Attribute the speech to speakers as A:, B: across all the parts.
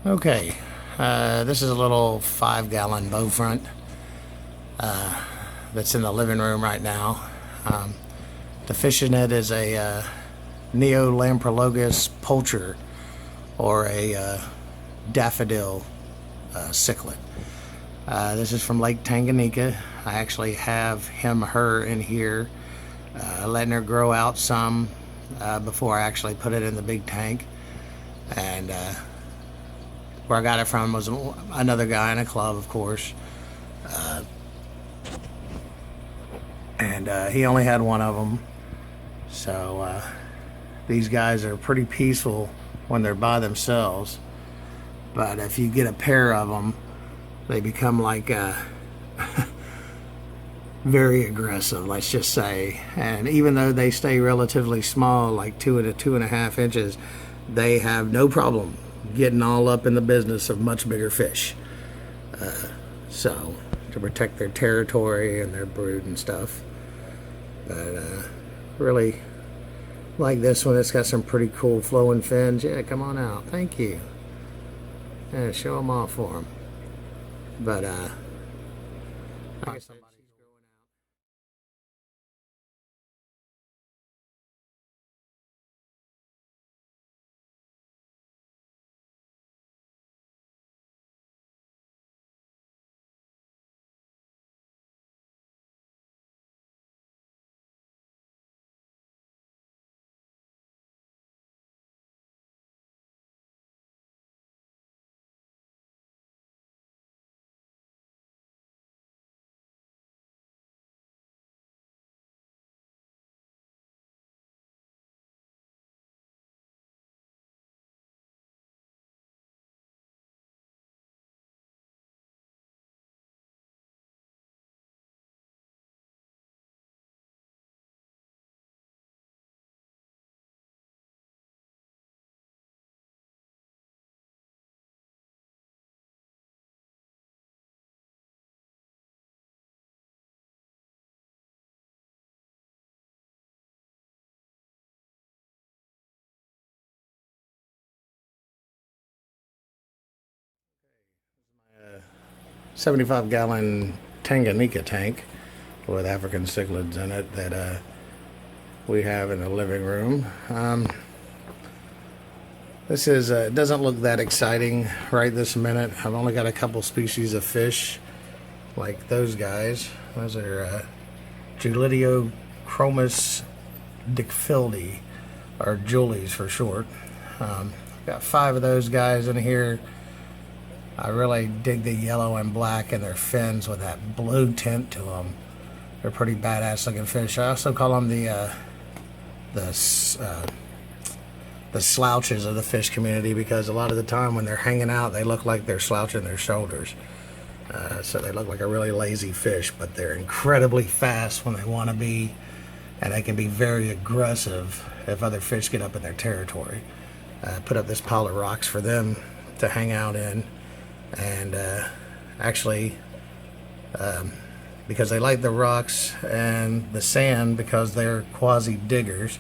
A: Okay, this is a little 5-gallon bow front that's in the living room right now. The fish in it is a Neolamprologus poulter, or a daffodil cichlid. This is from Lake Tanganyika. I actually have her in here, letting her grow out some before I actually put it in the big tank. And where I got it from was another guy in a club, of course. And he only had one of them. So these guys are pretty peaceful when they're by themselves. But if you get a pair of them, they become like very aggressive, let's just say. And even though they stay relatively small, like 2 to 2.5 inches, they have no problem getting all up in the business of much bigger fish. So to protect their territory and their brood and stuff. But really like this one. It's got some pretty cool flowing fins. Yeah, come on out. Thank you. Yeah, show them off for them. But I guess uh, 75-gallon Tanganyika tank with African cichlids in it that we have in the living room. This is doesn't look that exciting right this minute. I've only got a couple species of fish, like those guys. Those are Julidiochromis dickfildi, or Julies for short. Got 5 of those guys in here. I really dig the yellow and black in their fins with that blue tint to them. They're pretty badass looking fish. I also call them the slouches of the fish community, because a lot of the time when they're hanging out, they look like they're slouching their shoulders. So they look like a really lazy fish, but they're incredibly fast when they want to be, and they can be very aggressive if other fish get up in their territory. Put up this pile of rocks for them to hang out in, and actually, because they like the rocks and the sand, because they're quasi diggers,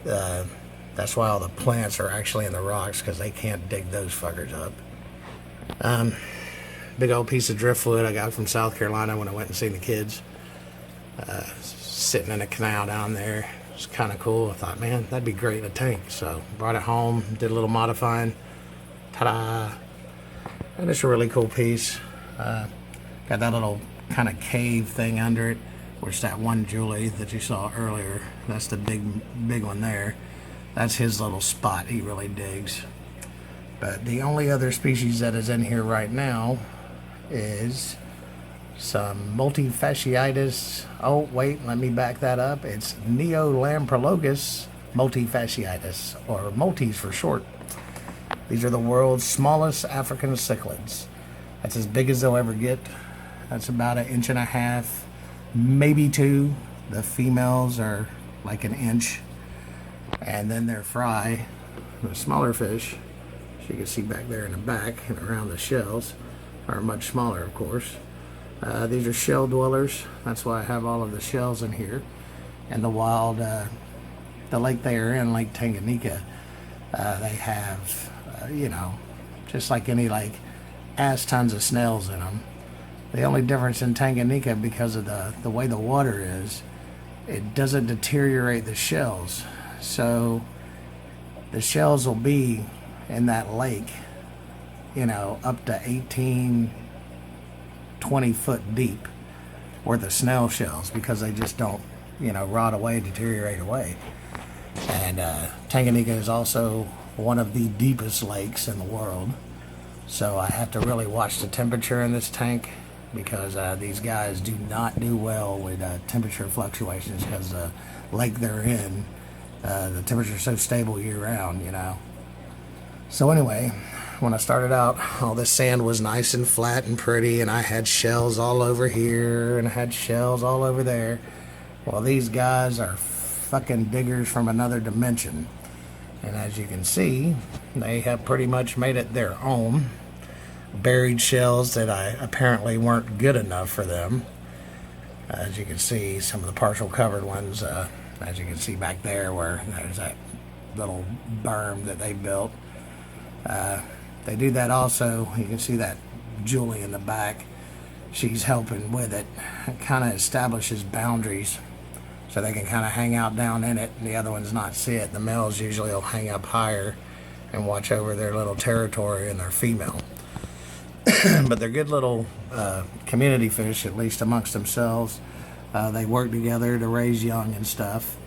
A: that's why all the plants are actually in the rocks, because they can't dig those fuckers up. Big old piece of driftwood I got from South Carolina when I went and seen the kids. Sitting in a canal down there. It's kind of cool. I thought, man, that'd be great in a tank. So brought it home, did a little modifying. Ta-da! And it's a really cool piece. Got that little kind of cave thing under it, which that one Julie that you saw earlier, that's the big one there. That's his little spot he really digs. But the only other species that is in here right now is some multifasciitis. Oh, wait, let me back that up. It's Neolamprologus multifasciitis, or Multis for short. These are the world's smallest African cichlids. That's as big as they'll ever get. That's about 1.5 inches, maybe 2. The females are like 1 inch. And then their fry, the smaller fish, as you can see back there in the back and around the shells, are much smaller, of course. These are shell dwellers. That's why I have all of the shells in here. And the wild, the lake they are in, Lake Tanganyika, they have, just like any lake, has tons of snails in them. The only difference in Tanganyika, because of the way the water is, it doesn't deteriorate the shells. So the shells will be in that lake, you know, up to 18, 20 foot deep worth of snail shells, because they just don't, you know, rot away, deteriorate away. And Tanganyika is also one of the deepest lakes in the world. So I have to really watch the temperature in this tank, because these guys do not do well with temperature fluctuations, because the lake they're in, the temperature is so stable year round, you know. So anyway, when I started out, all this sand was nice and flat and pretty, and I had shells all over here and I had shells all over there. Well, these guys are fucking diggers from another dimension, and as you can see, they have pretty much made it their own. Buried shells that I apparently weren't good enough for them. As you can see, some of the partial covered ones, as you can see back there where there's that little berm that they built. They do that also. You can see that Julie in the back. She's helping with it. It kind of establishes boundaries so they can kind of hang out down in it and the other ones not see it. The males usually will hang up higher and watch over their little territory, and they're female. But they're good little community fish, at least amongst themselves. They work together to raise young and stuff.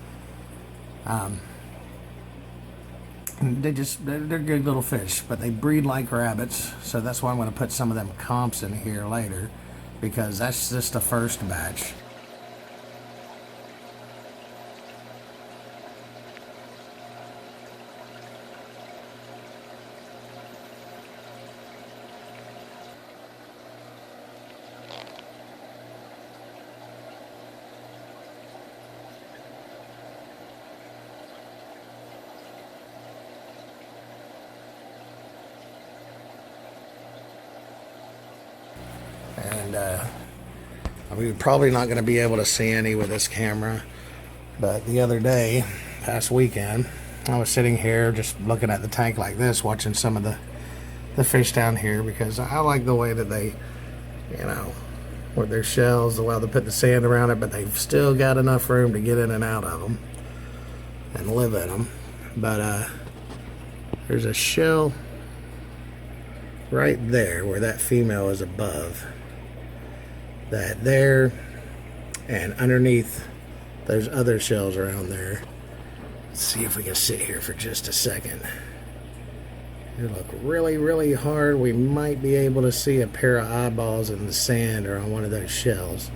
A: They're good little fish, but they breed like rabbits. So that's why I'm going to put some of them comps in here later, because that's just the first batch. And we're probably not going to be able to see any with this camera, but the other day, past weekend, I was sitting here just looking at the tank like this, watching some of the fish down here, because I like the way that they, you know, with their shells, the way they put the sand around it, but they've still got enough room to get in and out of them and live in them. But there's a shell right there where that female is above. That there, and underneath those other shells around there. Let's see if we can sit here for just a second. You look really, really hard. We might be able to see a pair of eyeballs in the sand or on one of those shells.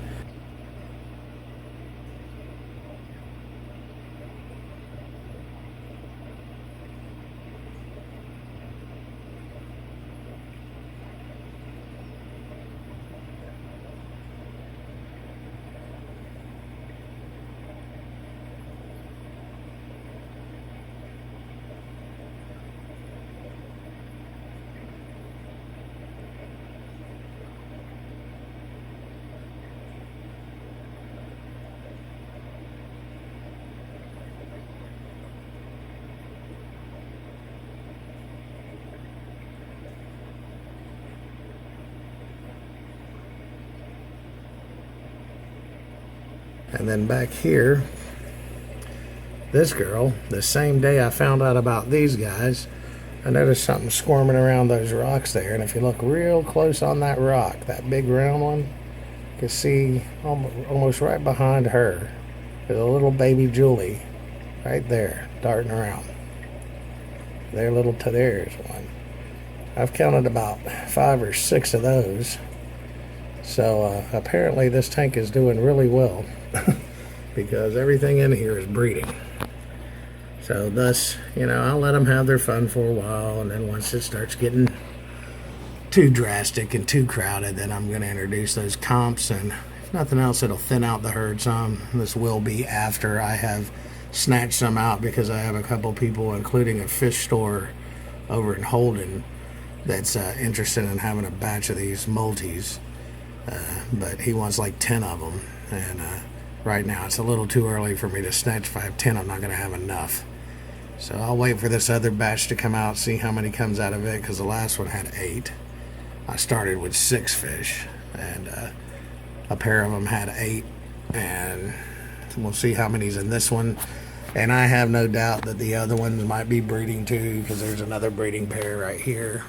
A: And then back here, this girl, the same day I found out about these guys, I noticed something squirming around those rocks there. And if you look real close on that rock, that big round one, you can see almost right behind her, there's a little baby Julie right there, darting around. There's one. I've counted about 5 or 6 of those. So apparently this tank is doing really well because everything in here is breeding. So thus, you know, I'll let them have their fun for a while, and then once it starts getting too drastic and too crowded, then I'm going to introduce those comps, and if nothing else, it'll thin out the herd some. This will be after I have snatched some out, because I have a couple people, including a fish store over in Holden, that's interested in having a batch of these multis. But he wants like 10 of them, and right now it's a little too early for me to snatch. If I have 10, I'm not going to have enough. So I'll wait for this other batch to come out, see how many comes out of it, because the last one had 8. I started with 6 fish, and a pair of them had 8, and we'll see how many's in this one. And I have no doubt that the other ones might be breeding too, because there's another breeding pair right here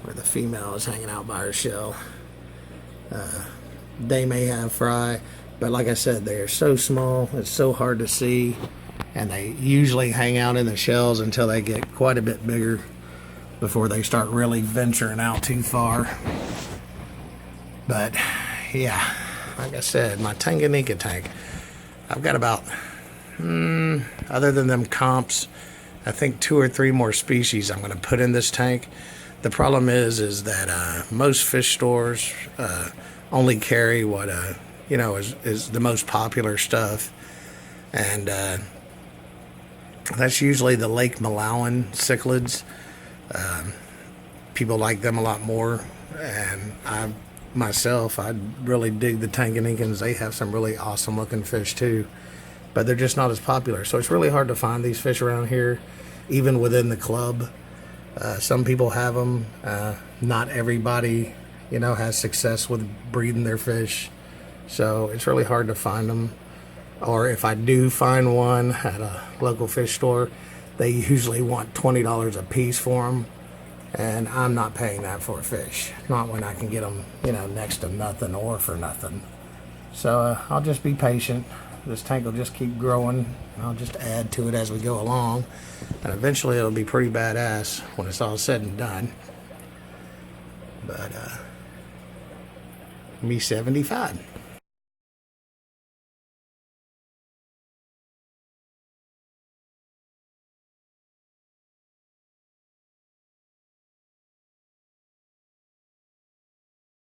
A: where the female is hanging out by her shell. They may have fry, but like I said, they're so small, it's so hard to see, and they usually hang out in the shells until they get quite a bit bigger before they start really venturing out too far. But yeah, like I said, my Tanganyika tank, I've got about, other than them comps, I think 2 or 3 more species I'm going to put in this tank. The problem is that most fish stores only carry what is the most popular stuff, and that's usually the Lake Malawan cichlids. People like them a lot more, and I really dig the Tanganyikans. They have some really awesome looking fish too, but they're just not as popular. So it's really hard to find these fish around here, even within the club. Some people have them. Not everybody, has success with breeding their fish. So it's really hard to find them. Or if I do find one at a local fish store, they usually want $20 a piece for them. And I'm not paying that for a fish. Not when I can get them, next to nothing or for nothing. So I'll just be patient. This tank will just keep growing. I'll just add to it as we go along. And eventually it'll be pretty badass when it's all said and done. But me 75.